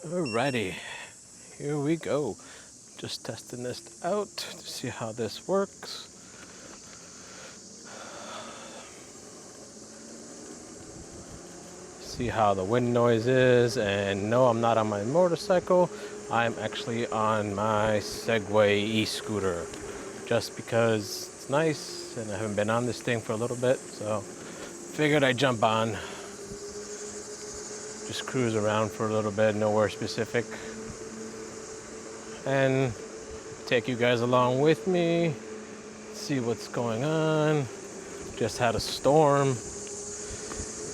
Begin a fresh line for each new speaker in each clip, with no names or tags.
Alrighty, here we go. Just testing this out to see how this works. See how the wind noise is, and no, I'm not on my motorcycle. I'm actually on my Segway e-scooter, just because it's nice and I haven't been on this thing for a little bit, so figured I'd jump on. Just cruise around for a little bit, nowhere specific, and take you guys along with me, see what's going on. Just had a storm,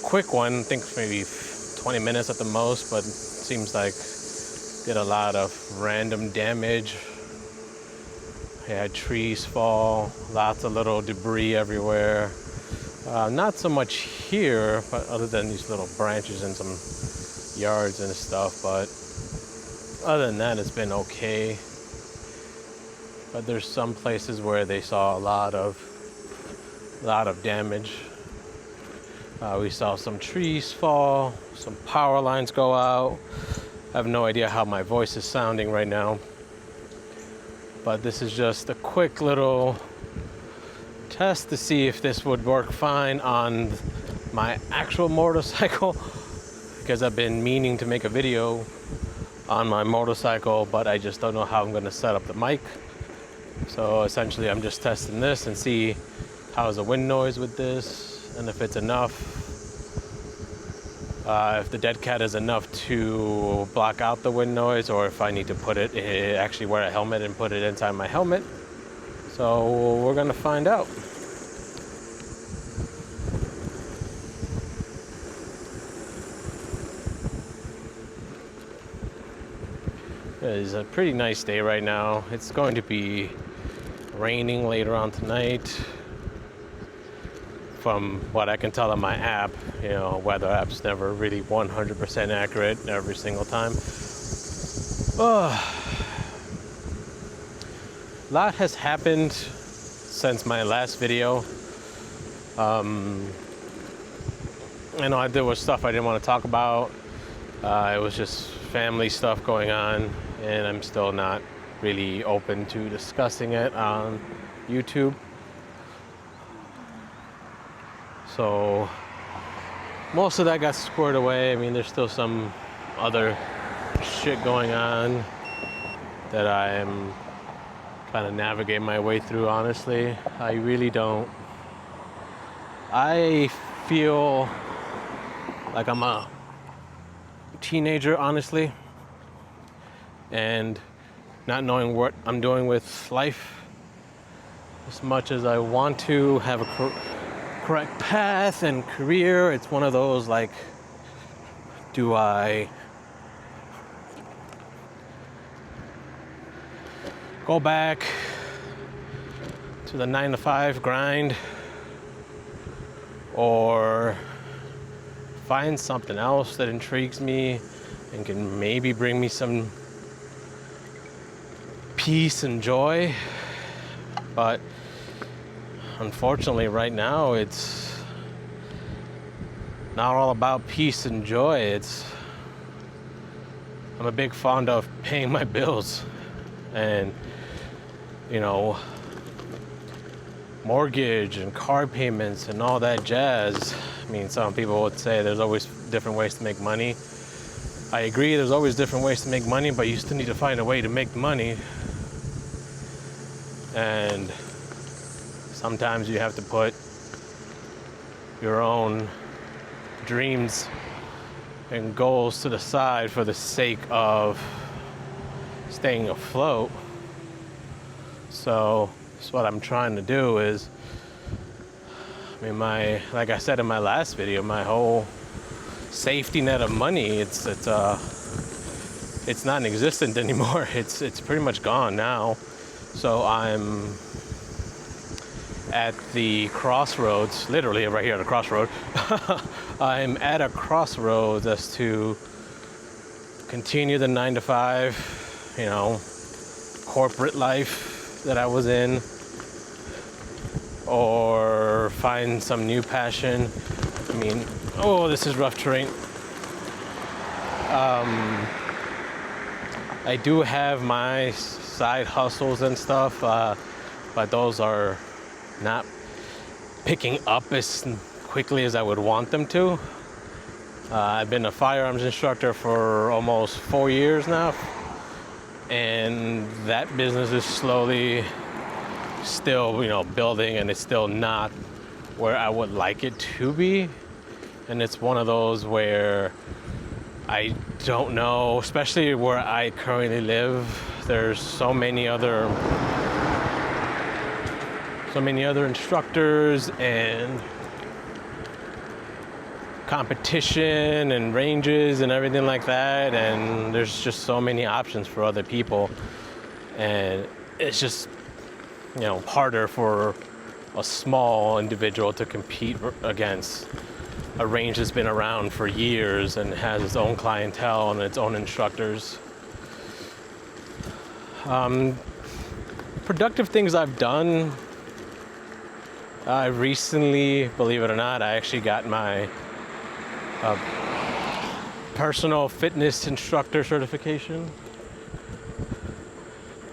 quick one, I think maybe 20 minutes at the most, but it seems like did a lot of random damage. I had trees fall, lots of little debris everywhere. Not so much here, but other than these little branches and some yards and stuff, but other than that, it's been okay. But there's some places where they saw a lot of damage. We saw some trees fall, some power lines go out. I have no idea how my voice is sounding right now, but this is just a quick little test to see if this would work fine on my actual motorcycle, because I've been meaning to make a video on my motorcycle, but I just don't know how I'm going to set up the mic. So essentially I'm just testing this and see how's the wind noise with this, and if it's enough, if the dead cat is enough to block out the wind noise, or if I need to put it, actually wear a helmet and put it inside my helmet. So we're gonna find out. It's a pretty nice day right now. It's going to be raining later on tonight. From what I can tell on my app, weather app's never really 100% accurate every single time. A lot has happened since my last video. I know there was stuff I didn't want to talk about. It was just family stuff going on, and I'm still not really open to discussing it on YouTube. So most of that got squared away. I mean, there's still some other shit going on that I am trying to navigate my way through, honestly. I really don't. I feel like I'm a teenager, honestly, and not knowing what I'm doing with life as much as I want to have a correct path and career. It's one of those, like, do I go back to the 9-to-5 grind, or find something else that intrigues me and can maybe bring me some peace and joy? But unfortunately, right now, it's not all about peace and joy. I'm a big fond of paying my bills, and mortgage and car payments and all that jazz. I mean, some people would say there's always different ways to make money. I agree, there's always different ways to make money, but you still need to find a way to make money. And sometimes you have to put your own dreams and goals to the side for the sake of staying afloat. So that's what I'm trying to do. Is, I mean, like I said in my last video, my whole safety net of money, it's non-existent anymore. It's pretty much gone now. So I'm at the crossroads, literally right here at a crossroad. I'm at a crossroads as to continue the 9-to-5, corporate life that I was in, or find some new passion. I mean, this is rough terrain. I do have my side hustles and stuff, but those are not picking up as quickly as I would want them to. I've been a firearms instructor for almost 4 years now, and that business is slowly still, building, and it's still not where I would like it to be. And it's one of those where I don't know, especially where I currently live, there's so many other instructors and competition and ranges and everything like that, and there's just so many options for other people, and it's just harder for a small individual to compete against a range that's been around for years and has its own clientele and its own instructors. Productive things I've done. I recently, believe it or not, I actually got my personal fitness instructor certification,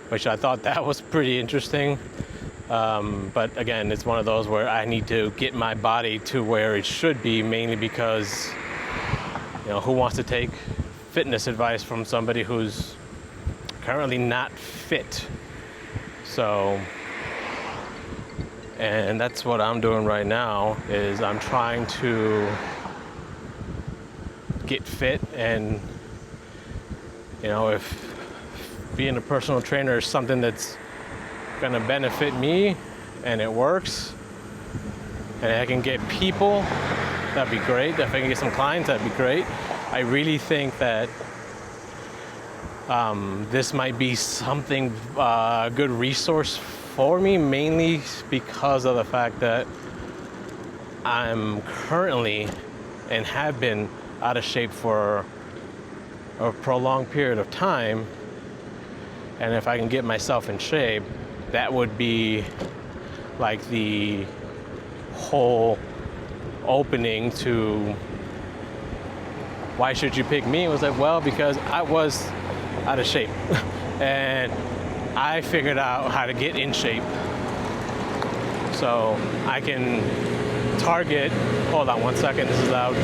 which I thought that was pretty interesting. But again, it's one of those where I need to get my body to where it should be, mainly because, who wants to take fitness advice from somebody who's currently not fit? So, and that's what I'm doing right now, is I'm trying to get fit, and, if being a personal trainer is something that's going to benefit me and it works and I can get people, that'd be great. If I can get some clients, that'd be great. I really think that this might be something, a good resource for me, mainly because of the fact that I'm currently and have been out of shape for a prolonged period of time. And if I can get myself in shape, that would be like the whole opening to why should you pick me? It was like, well, because I was out of shape and I figured out how to get in shape. So I can target, hold on one second, this is loud.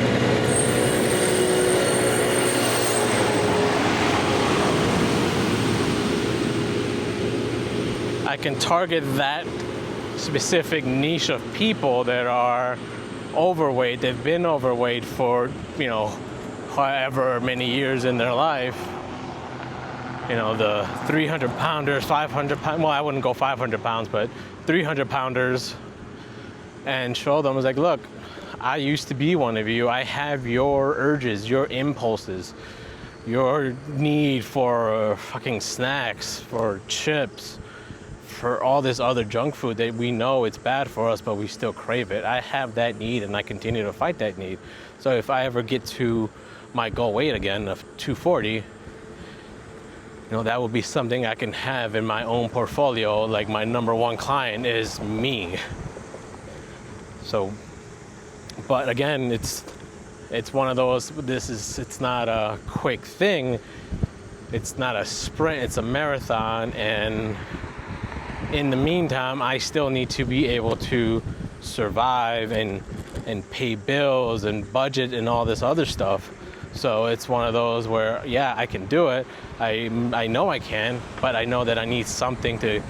I can target that specific niche of people that are overweight. They've been overweight for, however many years in their life. The 300 pounders, 500 pounds, well, I wouldn't go 500 pounds, but 300 pounders, and show them, like, look, I used to be one of you. I have your urges, your impulses, your need for fucking snacks, for chips, for all this other junk food that we know it's bad for us, but we still crave it. I have that need, and I continue to fight that need. So if I ever get to my goal weight again of 240, that will be something I can have in my own portfolio. Like, my number one client is me. So, but again, it's one of those, it's not a quick thing. It's not a sprint, it's a marathon, and in the meantime, I still need to be able to survive and pay bills and budget and all this other stuff. So it's one of those where, yeah, I can do it. I know I can, but I know that I need something to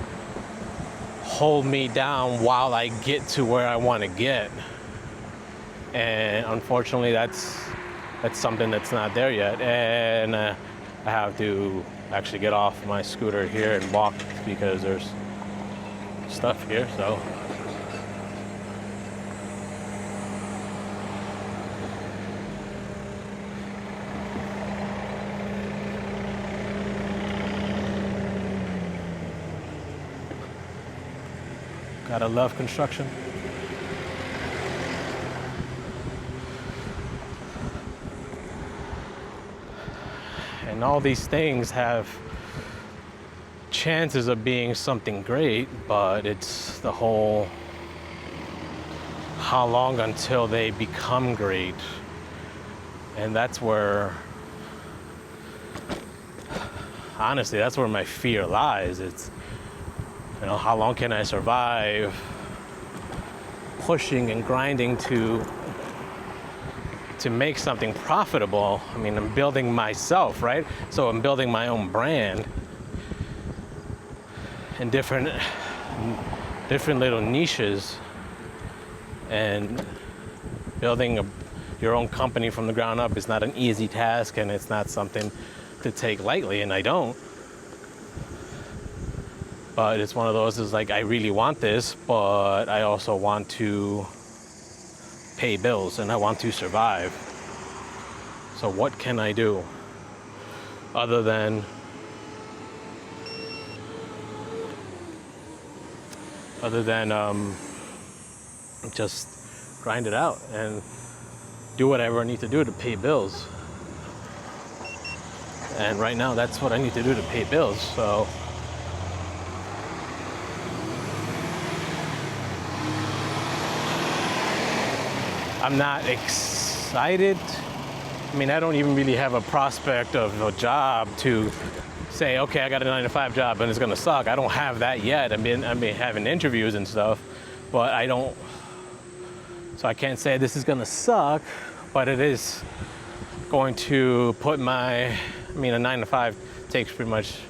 hold me down while I get to where I want to get. And unfortunately, that's something that's not there yet. And I have to actually get off my scooter here and walk because there's stuff here, so. Gotta love construction. And all these things have chances of being something great, but it's the whole how long until they become great. And that's where honestly, that's where my fear lies. It's, you know, how long can I survive pushing and grinding to make something profitable? I mean, I'm building myself, right? So I'm building my own brand in different little niches, and building your own company from the ground up is not an easy task, and it's not something to take lightly, and I don't. But it's one of those, is like, I really want this, but I also want to pay bills and I want to survive. So what can I do other than just grind it out and do whatever I need to do to pay bills? And right now, that's what I need to do to pay bills. So I'm not excited. I mean, I don't even really have a prospect of a job to say, okay, I got a 9-to-5 job and it's gonna suck. I don't have that yet. I've been having interviews and stuff, but I don't. So I can't say this is gonna suck, but it is going to put a 9-to-5 takes pretty much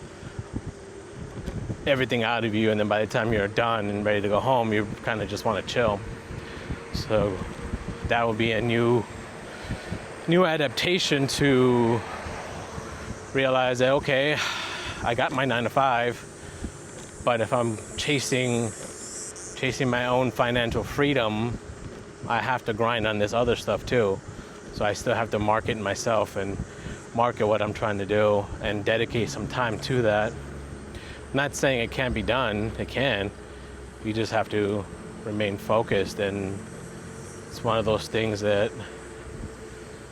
everything out of you, and then by the time you're done and ready to go home, you kind of just want to chill. So that would be a new adaptation to realize that, okay, I got my 9-to-5, but if I'm chasing my own financial freedom, I have to grind on this other stuff too. So I still have to market myself and market what I'm trying to do and dedicate some time to that. I'm not saying it can't be done, it can. You just have to remain focused, and it's one of those things that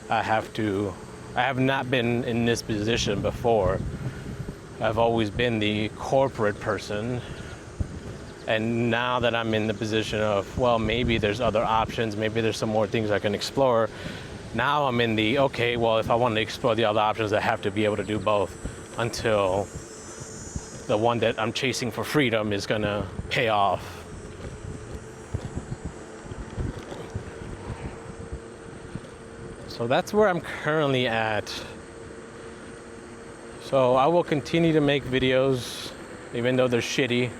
I have not been in this position before. I've always been the corporate person, and now that I'm in the position of, well, maybe there's other options, maybe there's some more things I can explore. Now I'm in the, okay, well, if I want to explore the other options, I have to be able to do both until the one that I'm chasing for freedom is gonna pay off. So that's where I'm currently at. So I will continue to make videos, even though they're shitty,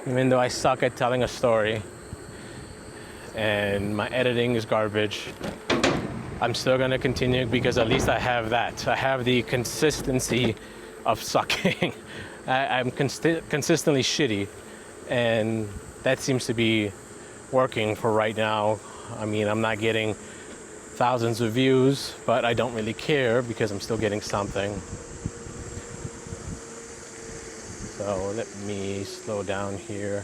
even though I suck at telling a story and my editing is garbage. I'm still gonna continue because at least I have that. I have the consistency of sucking. I'm consistently shitty, and that seems to be working for right now. I mean, I'm not getting thousands of views, but I don't really care because I'm still getting something. So let me slow down here.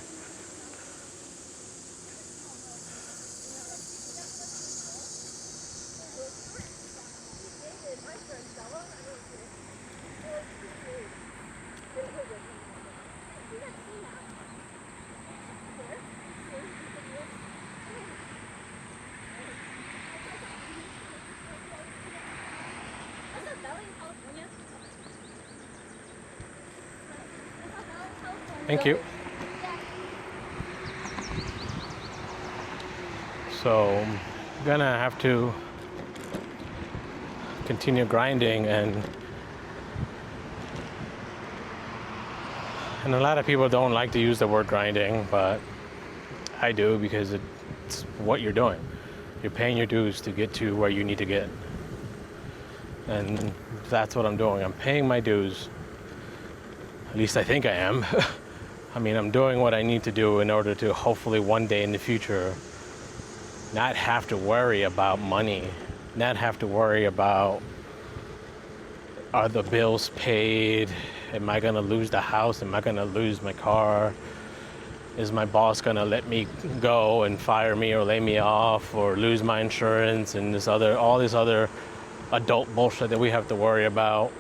Thank you. So I'm gonna have to continue grinding, and a lot of people don't like to use the word grinding, but I do because it's what you're doing. You're paying your dues to get to where you need to get. And that's what I'm doing. I'm paying my dues. At least I think I am. I mean, I'm doing what I need to do in order to hopefully one day in the future not have to worry about money, not have to worry about, are the bills paid? Am I gonna lose the house? Am I gonna lose my car? Is my boss gonna let me go and fire me or lay me off or lose my insurance and all this other adult bullshit that we have to worry about?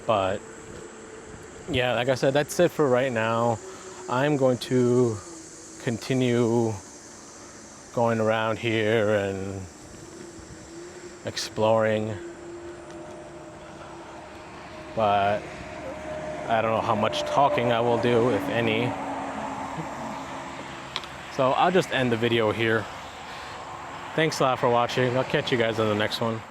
But yeah, like I said, that's it for right now. I'm going to continue going around here and exploring. But I don't know how much talking I will do, if any. So I'll just end the video here. Thanks a lot for watching. I'll catch you guys on the next one.